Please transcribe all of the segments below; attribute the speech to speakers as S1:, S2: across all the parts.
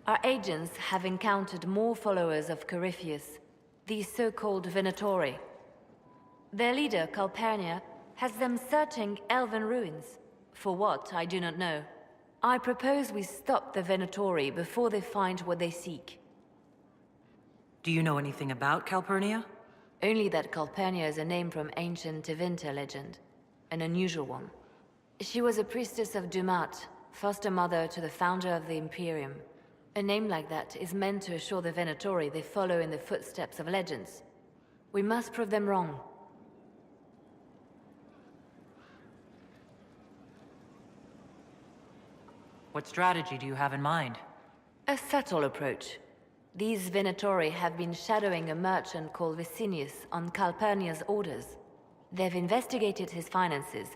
S1: Our agents have encountered more followers of Corypheus, the so-called Venatori. Their leader, Calpurnia, has them searching elven ruins. For what, I do not know. I propose we stop the Venatori before they find what they seek.
S2: Do you know anything about Calpurnia?
S1: Only that Calpurnia is a name from ancient Tevinter legend. An unusual one. She was a priestess of Dumat, foster mother to the founder of the Imperium. A name like that is meant to assure the Venatori they follow in the footsteps of legends. We must prove them wrong.
S2: What strategy do you have in mind?
S1: A subtle approach. These Venatori have been shadowing a merchant called Vicinius on Calpurnia's orders. They've investigated his finances,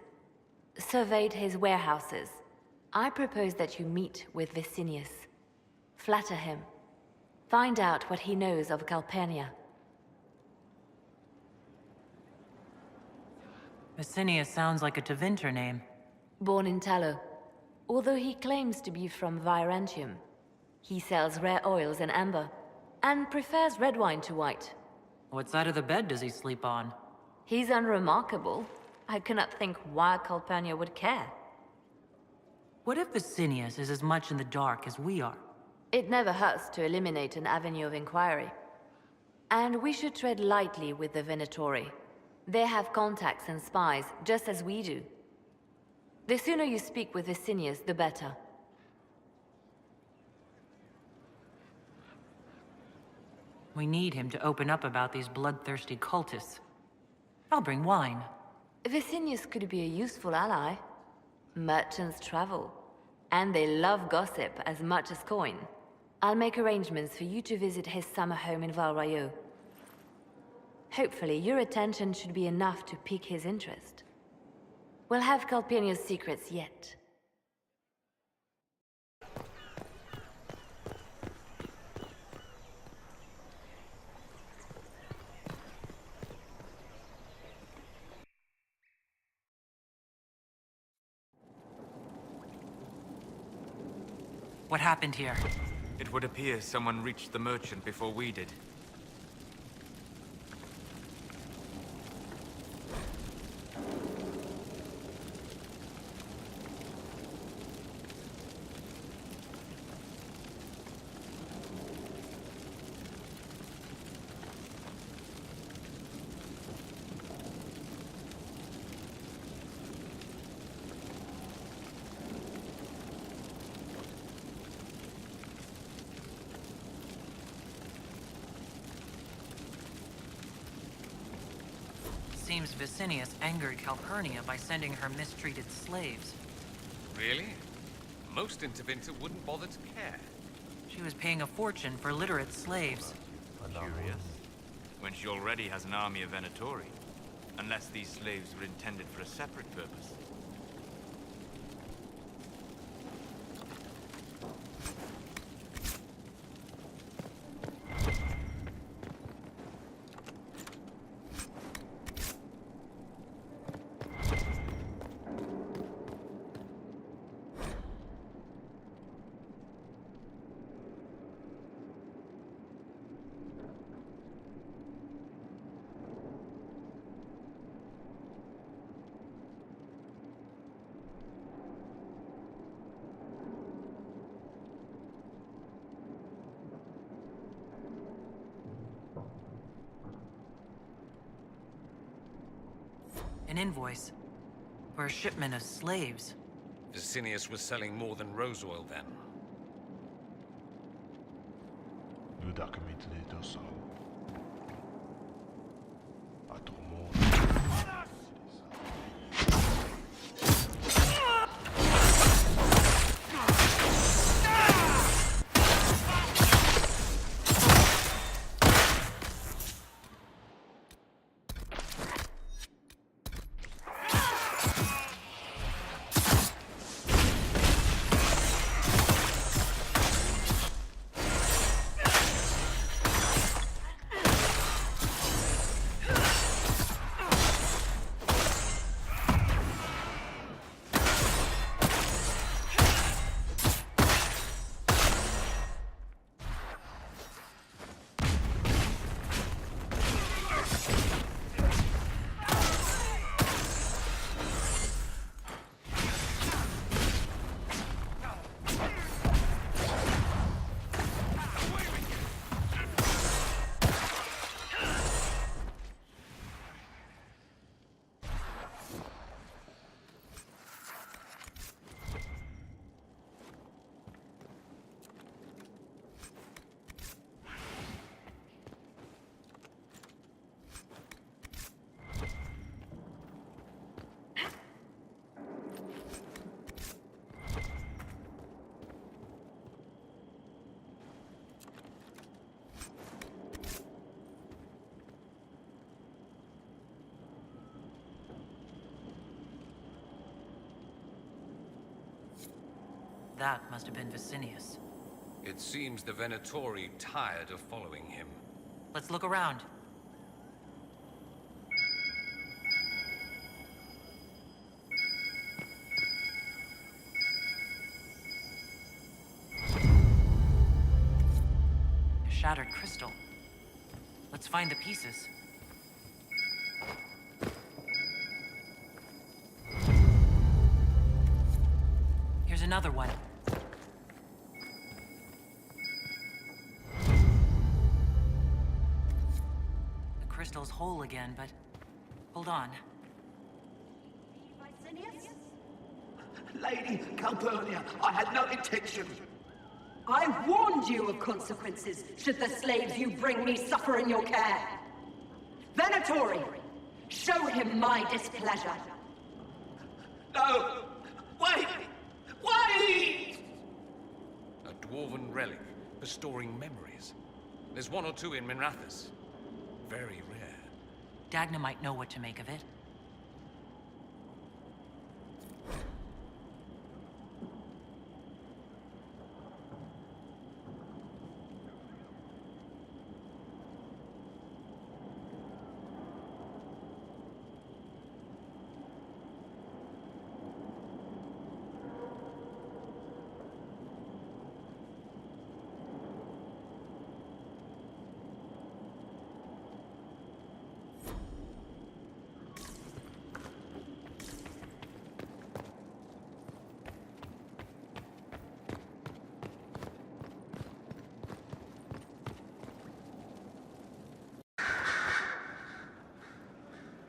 S1: surveyed his warehouses. I propose that you meet with Vicinius. Flatter him. Find out what he knows of Calpurnia.
S2: Vicinius sounds like a Tevinter name.
S1: Born in Tallow, although he claims to be from Virantium. He sells rare oils and amber, and prefers red wine to white.
S2: What side of the bed does he sleep on?
S1: He's unremarkable. I cannot think why Calpurnia would care.
S2: What if Vicinius is as much in the dark as we are?
S1: It never hurts to eliminate an avenue of inquiry. And we should tread lightly with the Venatori. They have contacts and spies, just as we do. The sooner you speak with Vicinius, the better.
S2: We need him to open up about these bloodthirsty cultists. I'll bring wine.
S1: Vicinius could be a useful ally. Merchants travel, and they love gossip as much as coin. I'll make arrangements for you to visit his summer home in Val Royeaux. Hopefully, your attention should be enough to pique his interest. We'll have Calpurnia's secrets yet.
S2: What happened here?
S3: It would appear someone reached the merchant before we did.
S2: Seems Vicinius angered Calpurnia by sending her mistreated slaves.
S4: Really? Most in Tevinter wouldn't bother to care.
S2: She was paying a fortune for literate slaves.
S3: Curious. When she already has an army of Venatori. Unless these slaves were intended for a separate purpose.
S2: An invoice for a shipment of slaves.
S4: Vicinius was selling more than rose oil then.
S5: Nu daar kan inte dit också.
S2: That must have been Vicinius.
S4: It seems the Venatori tired of following him.
S2: Let's look around. A shattered crystal. Let's find the pieces. Here's another one. The crystal's whole again, but hold on.
S6: Lady Calpurnia, I had no intention.
S7: I warned you of consequences should the slaves you bring me suffer in your care. Venatori, show him my displeasure.
S6: No! Wait! Wait!
S4: A dwarven relic for storing memories. There's one or two in Minrathous. Very rare.
S2: Dagna might know what to make of it.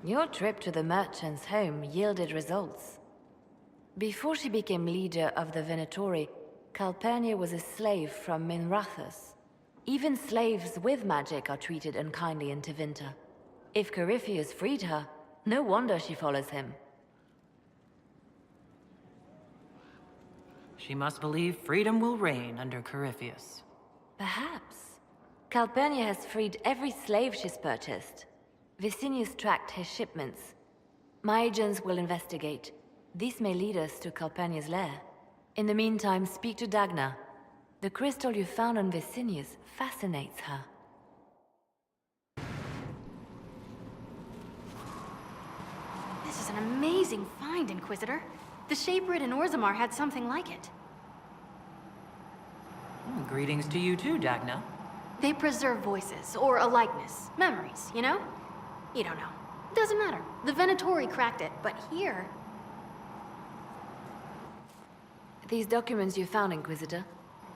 S1: Your trip to the merchant's home yielded results. Before she became leader of the Venatori, Calpurnia was a slave from Minrathous. Even slaves with magic are treated unkindly in Tevinter. If Corypheus freed her, no wonder she follows him.
S2: She must believe freedom will reign under Corypheus.
S1: Perhaps. Calpurnia has freed every slave she's purchased. Vicinius tracked his shipments. My agents will investigate. This may lead us to Calpurnia's lair. In the meantime, speak to Dagna. The crystal you found on Vicinius fascinates her.
S8: This is an amazing find, Inquisitor. The Shaperid in Orzammar had something like it.
S2: Greetings to you too, Dagna.
S8: They preserve voices, or a likeness, memories, you know? You don't know. Doesn't matter. The Venatori cracked it, but here...
S1: These documents you found, Inquisitor.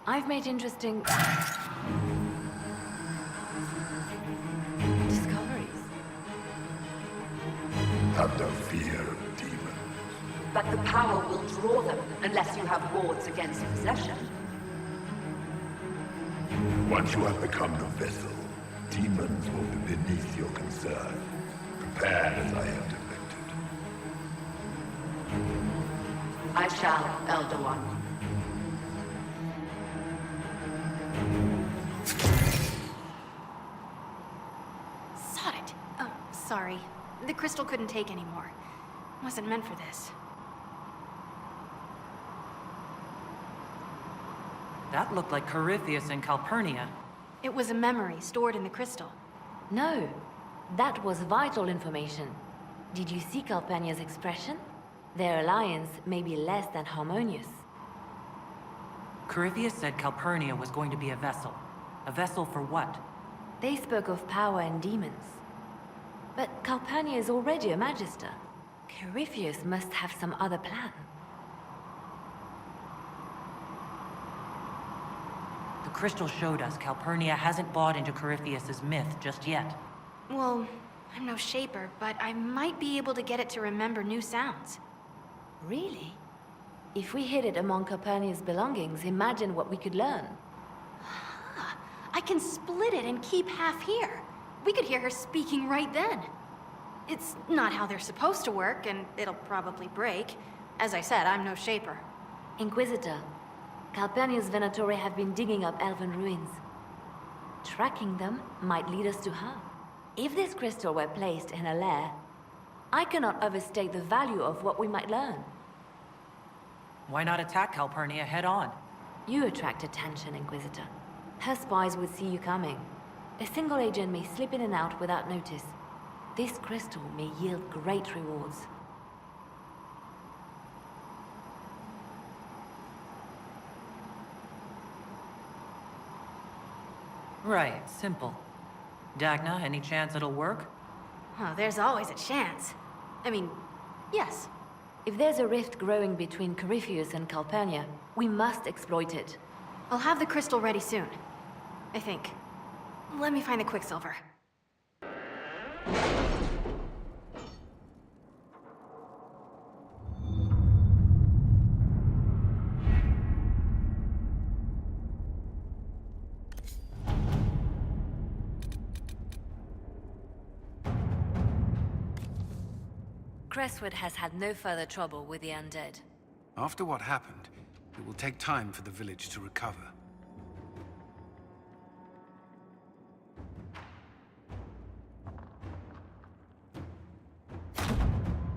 S1: I've made interesting... discoveries.
S9: Have no fear of demons.
S7: But the power will draw them unless you have wards against possession.
S9: Once you have become the vessel, demons will be beneath your concern. Prepared as I have depicted.
S7: I shall, Elder One.
S8: Sod it. Oh, sorry. The crystal couldn't take anymore. Wasn't meant for this.
S2: That looked like Corypheus and Calpurnia.
S8: It was a memory stored in the crystal.
S1: No, that was vital information. Did you see Calpurnia's expression? Their alliance may be less than harmonious.
S2: Corypheus said Calpurnia was going to be a vessel. A vessel for what?
S1: They spoke of power and demons. But Calpurnia is already a magister. Corypheus must have some other plan.
S2: The crystal showed us Calpurnia hasn't bought into Corypheus's myth just yet.
S8: Well, I'm no shaper, but I might be able to get it to remember new sounds.
S1: Really? If we hid it among Calpurnia's belongings, imagine what we could learn.
S8: I can split it and keep half here. We could hear her speaking right then. It's not how they're supposed to work, and it'll probably break. As I said, I'm no shaper.
S1: Inquisitor, Calpurnia's Venatori have been digging up elven ruins. Tracking them might lead us to her. If this crystal were placed in a lair, I cannot overstate the value of what we might learn.
S2: Why not attack Calpurnia head on?
S1: You attract attention, Inquisitor. Her spies would see you coming. A single agent may slip in and out without notice. This crystal may yield great rewards.
S2: Right, simple. Dagna, any chance it'll work?
S8: Oh, there's always a chance. I mean, yes.
S1: If there's a rift growing between Corypheus and Calpurnia, we must exploit it.
S8: I'll have the crystal ready soon. I think. Let me find the Quicksilver.
S1: Crestwood has had no further trouble with the undead.
S10: After what happened, it will take time for the village to recover.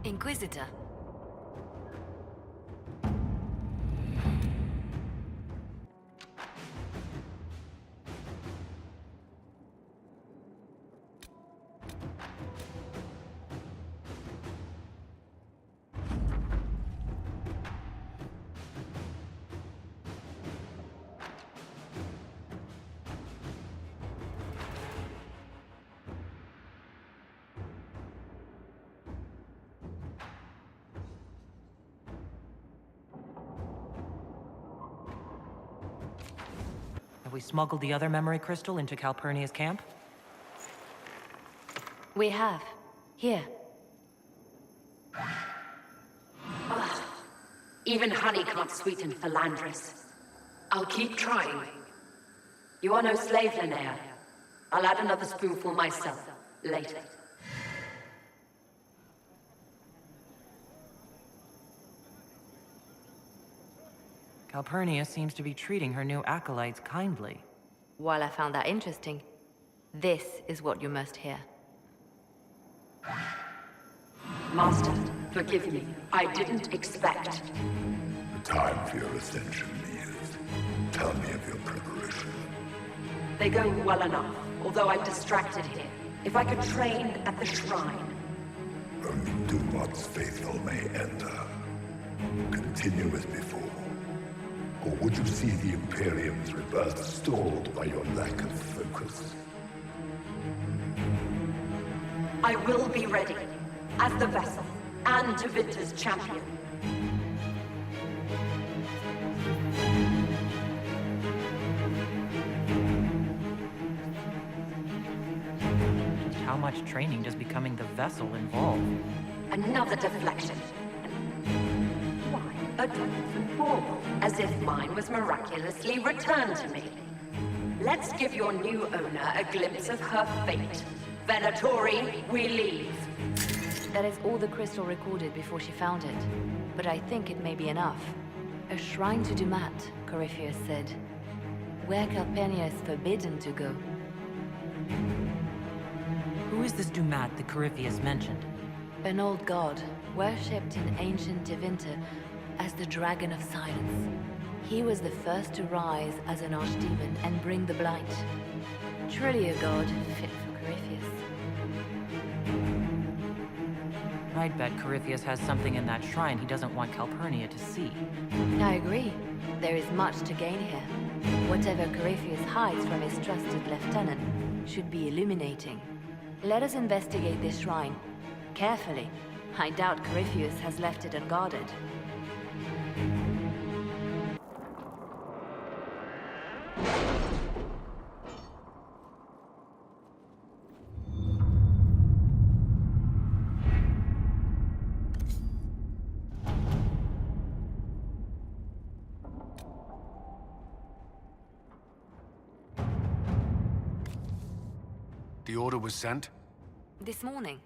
S1: Inquisitor.
S2: Have we smuggled the other memory crystal into Calpurnia's camp?
S1: We have. Here.
S7: Even honey can't sweeten Philandris. I'll keep trying. You are no slave, Linnea. I'll add another spoonful myself, later.
S2: Calpurnia seems to be treating her new acolytes kindly.
S1: While I found that interesting, this is what you must hear.
S7: Master, forgive me. I didn't expect.
S9: The time for your ascension is. Tell me of your preparation.
S7: They go well enough, although I'm distracted here. If I could train at the shrine.
S9: Only Dumat's faithful may enter. Continue as before. Or would you see the Imperium's rebirth stalled by your lack of focus?
S7: I will be ready, as the vessel, and Tevinter's champion.
S2: Just how much training does becoming the vessel involve?
S7: Another deflection. Why, a dwarven ball, as if mine was miraculously returned to me. Let's give your new owner a glimpse of her fate. Venatori, we leave.
S1: That is all the crystal recorded before she found it. But I think it may be enough. A shrine to Dumat, Corypheus said. Where Calpurnia is forbidden to go.
S2: Who is this Dumat that Corypheus mentioned?
S1: An old god, worshipped in ancient Tevinter as the Dragon of Silence. He was the first to rise as an archdemon and bring the blight. Truly a god fit for Corypheus.
S2: I'd bet Corypheus has something in that shrine he doesn't want Calpurnia to see.
S1: I agree. There is much to gain here. Whatever Corypheus hides from his trusted lieutenant should be illuminating. Let us investigate this shrine. Carefully. I doubt Corypheus has left it unguarded.
S10: The order was sent?
S1: This morning.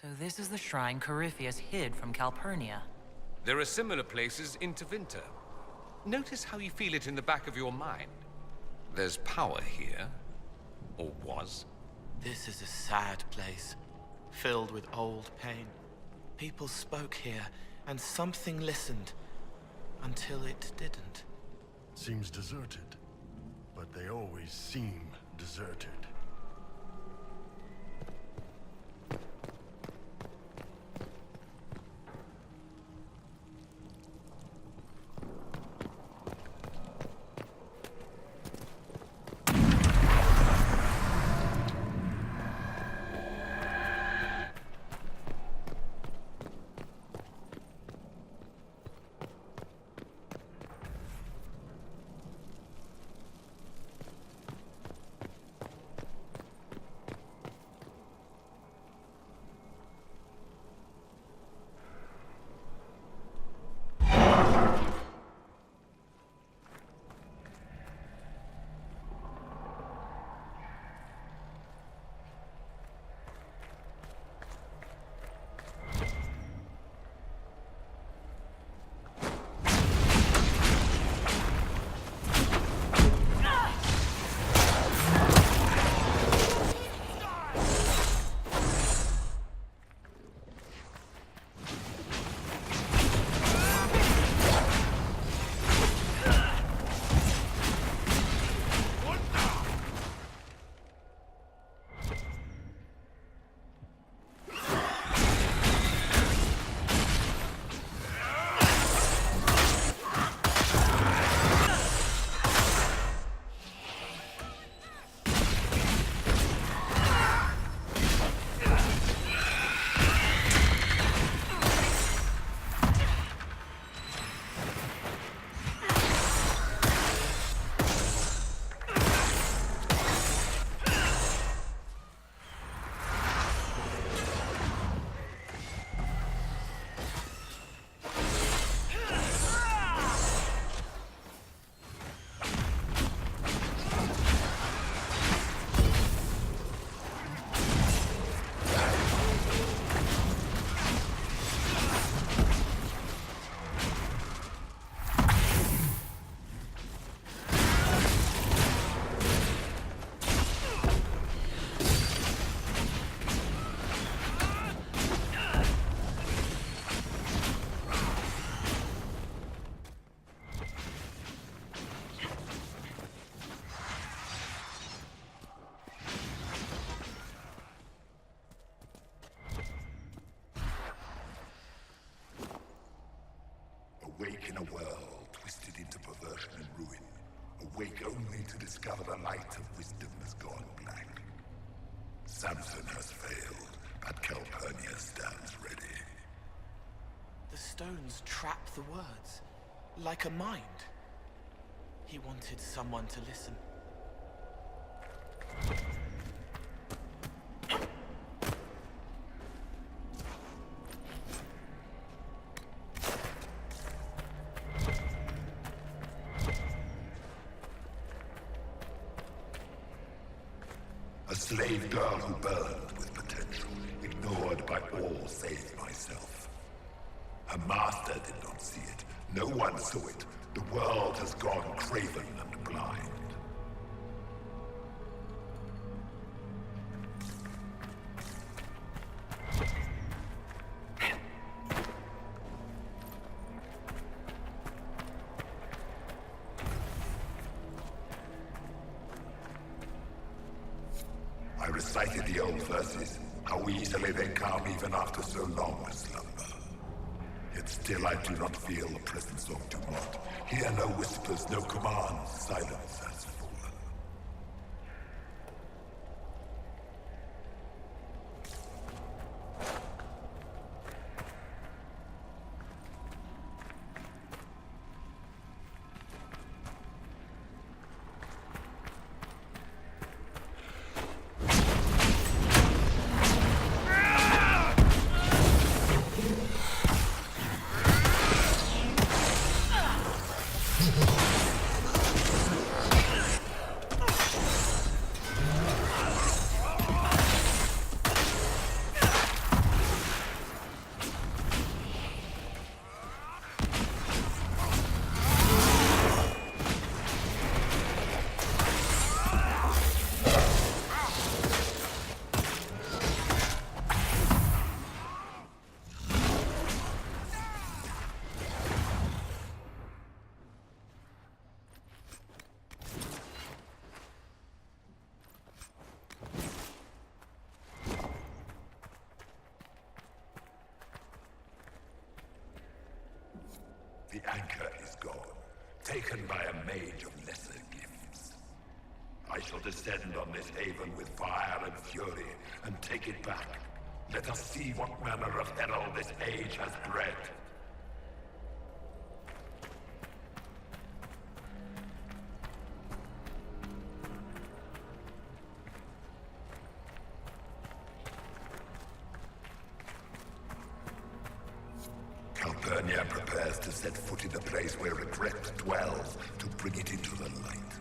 S2: So this is the shrine Corypheus hid from Calpurnia.
S4: There are similar places in Tevinter. Notice how you feel it in the back of your mind. There's power here. Or was.
S11: This is a sad place, filled with old pain. People spoke here, and something listened, until it didn't.
S12: Seems deserted, but they always seem deserted.
S9: Awake in a world twisted into perversion and ruin. Awake only to discover the light of wisdom has gone black. Samson has failed, but Calpurnia stands ready.
S11: The stones trap the words, like a mind. He wanted someone to listen.
S9: A slave girl who burned with potential, ignored by all save myself. Her master did not see it. No one saw it. The world has gone craven and blind. I recited the old verses, how easily they come even after so long a slumber. Yet still I do not feel the presence of Dumont. Hear no whispers, no commands, silence has fallen. The anchor is gone, taken by a mage of lesser gifts. I shall descend on this haven with fire and fury, and take it back. Let us see what manner of herald this age has bred. Calpurnia prepares to set foot in the place where regret dwells to bring it into the light.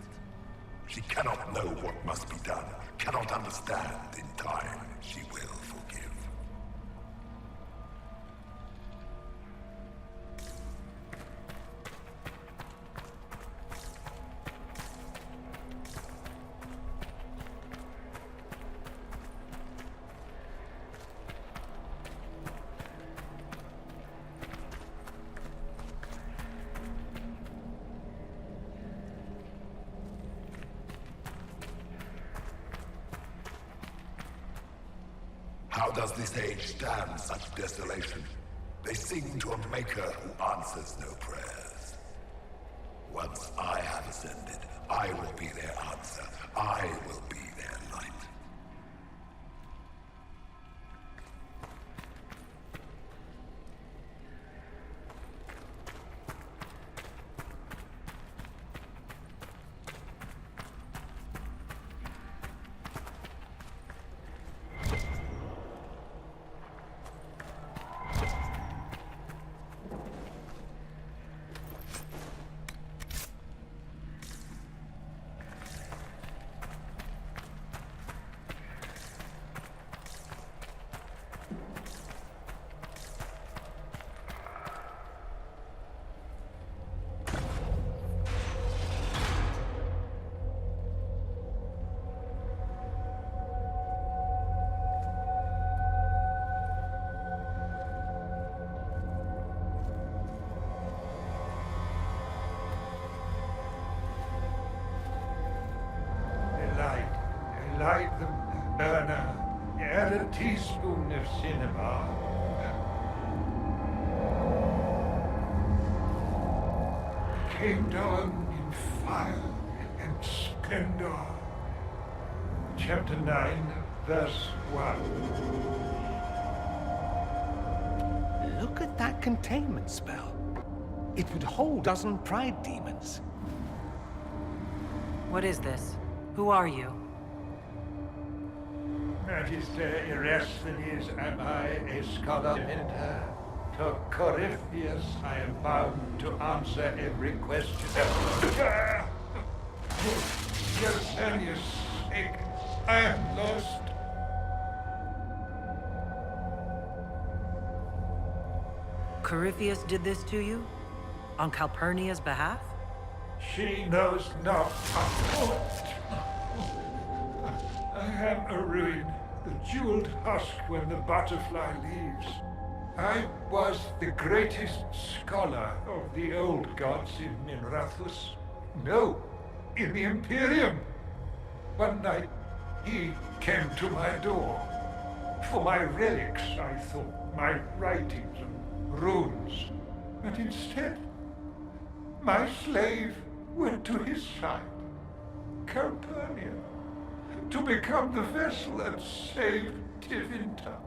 S9: She cannot know what must be done, cannot understand. In time, she will forgive. How does this age stand such desolation? They sing to a maker who answers no prayers. Once I have ascended, I will be their answer. I will be their light.
S13: Light the burner, add a teaspoon of cinema. Came down in fire and splendor. Chapter 9, verse 1.
S10: Look at that containment spell. It would hold a dozen pride demons.
S2: What is this? Who are you?
S13: Magister Erasthenes, am I a scholar? To Corypheus, I am bound to answer every question. Yersianius' sake, I am lost.
S2: Corypheus did this to you? On Calpurnia's behalf?
S13: She knows not of aught. I am a ruin, the jeweled husk when the butterfly leaves. I was the greatest scholar of the old gods in Minrathus. No, in the Imperium. One night, he came to my door. For my relics, I thought, my writings and runes. But instead, my slave went to his side, Calpurnia, to become the vessel that saved Tevinter.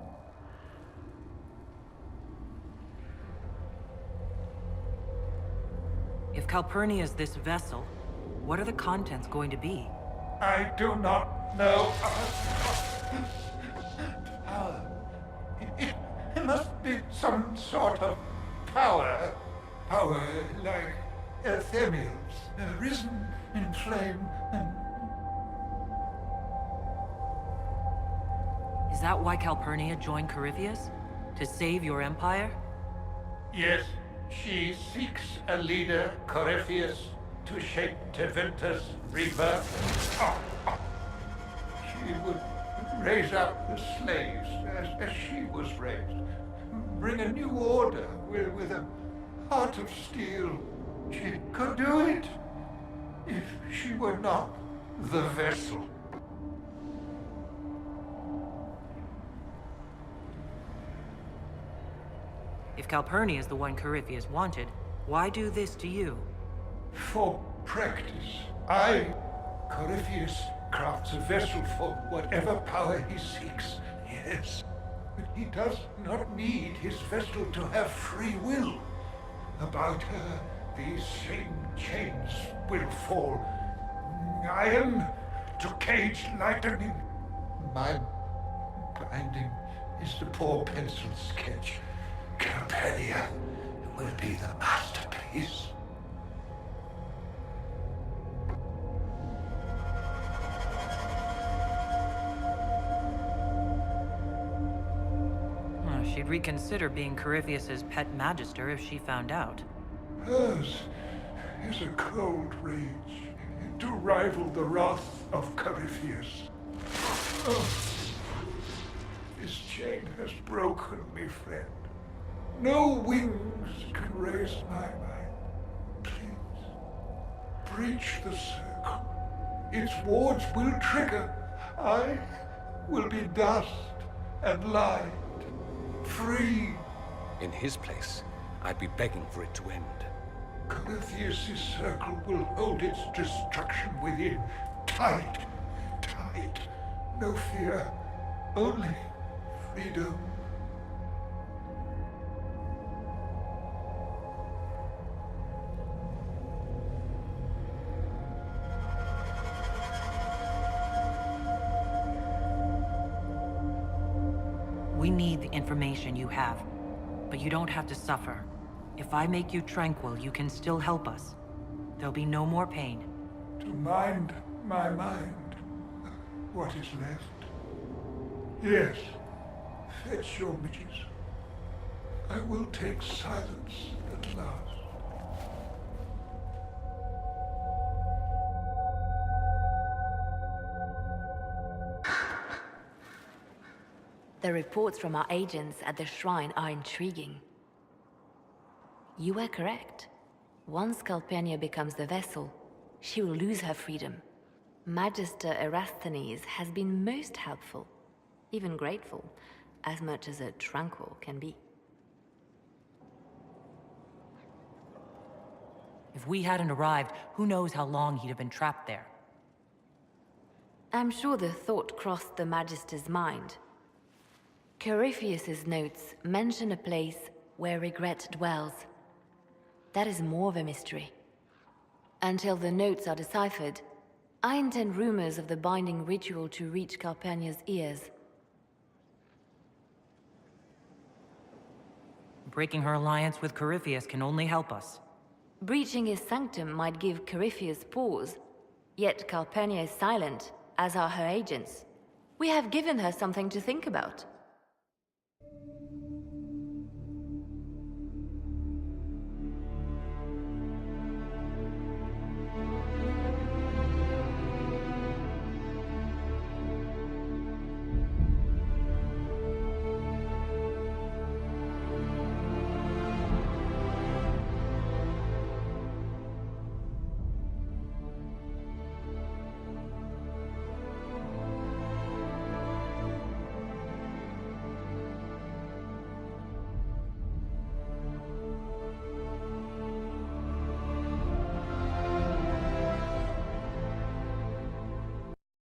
S2: If Calpurnia is this vessel, what are the contents going to be?
S13: I do not know. Power. It must be some sort of power. Power like Ephemils, risen in flame and...
S2: Is that why Calpurnia joined Corypheus? To save your empire?
S13: Yes, she seeks a leader, Corypheus, to shape Tevinter's rebirth. She would raise up the slaves as she was raised. Bring a new order with a heart of steel. She could do it if she were not the vessel.
S2: If Calpurnia is the one Corypheus wanted, Why do this to you?
S13: For practice, I, Corypheus, crafts a vessel for whatever power he seeks. Yes, but he does not need his vessel to have free will. About her, these same chains will fall. Iron to cage lightning. My binding is the poor pencil sketch. Calpurnia will be the masterpiece.
S2: She'd reconsider being Corypheus's pet magister if she found out.
S13: Hers is a cold rage to rival the wrath of Corypheus. Oh, this chain has broken me, friend. No wings can raise my mind. Please, breach the circle. Its wards will trigger. I will be dust and light. Free.
S4: In his place, I'd be begging for it to end.
S13: Corypheus' circle will hold its destruction within. Tight, tight. No fear, only freedom.
S2: We need the information you have, but you don't have to suffer. If I make you tranquil, you can still help us. There'll be no more pain.
S13: To mind my mind, what is left? Yes, fetch your midges. I will take silence at last.
S1: The reports from our agents at the shrine are intriguing. You were correct. Once Calpurnia becomes the vessel, she will lose her freedom. Magister Erasthenes has been most helpful, even grateful, as much as a tranquil can be.
S2: If we hadn't arrived, who knows how long he'd have been trapped there.
S1: I'm sure the thought crossed the Magister's mind. Corypheus's notes mention a place where regret dwells. That is more of a mystery. Until the notes are deciphered, I intend rumors of the binding ritual to reach Calpurnia's ears.
S2: Breaking her alliance with Corypheus can only help us.
S1: Breaching his sanctum might give Corypheus pause, yet Calpurnia is silent, as are her agents. We have given her something to think about.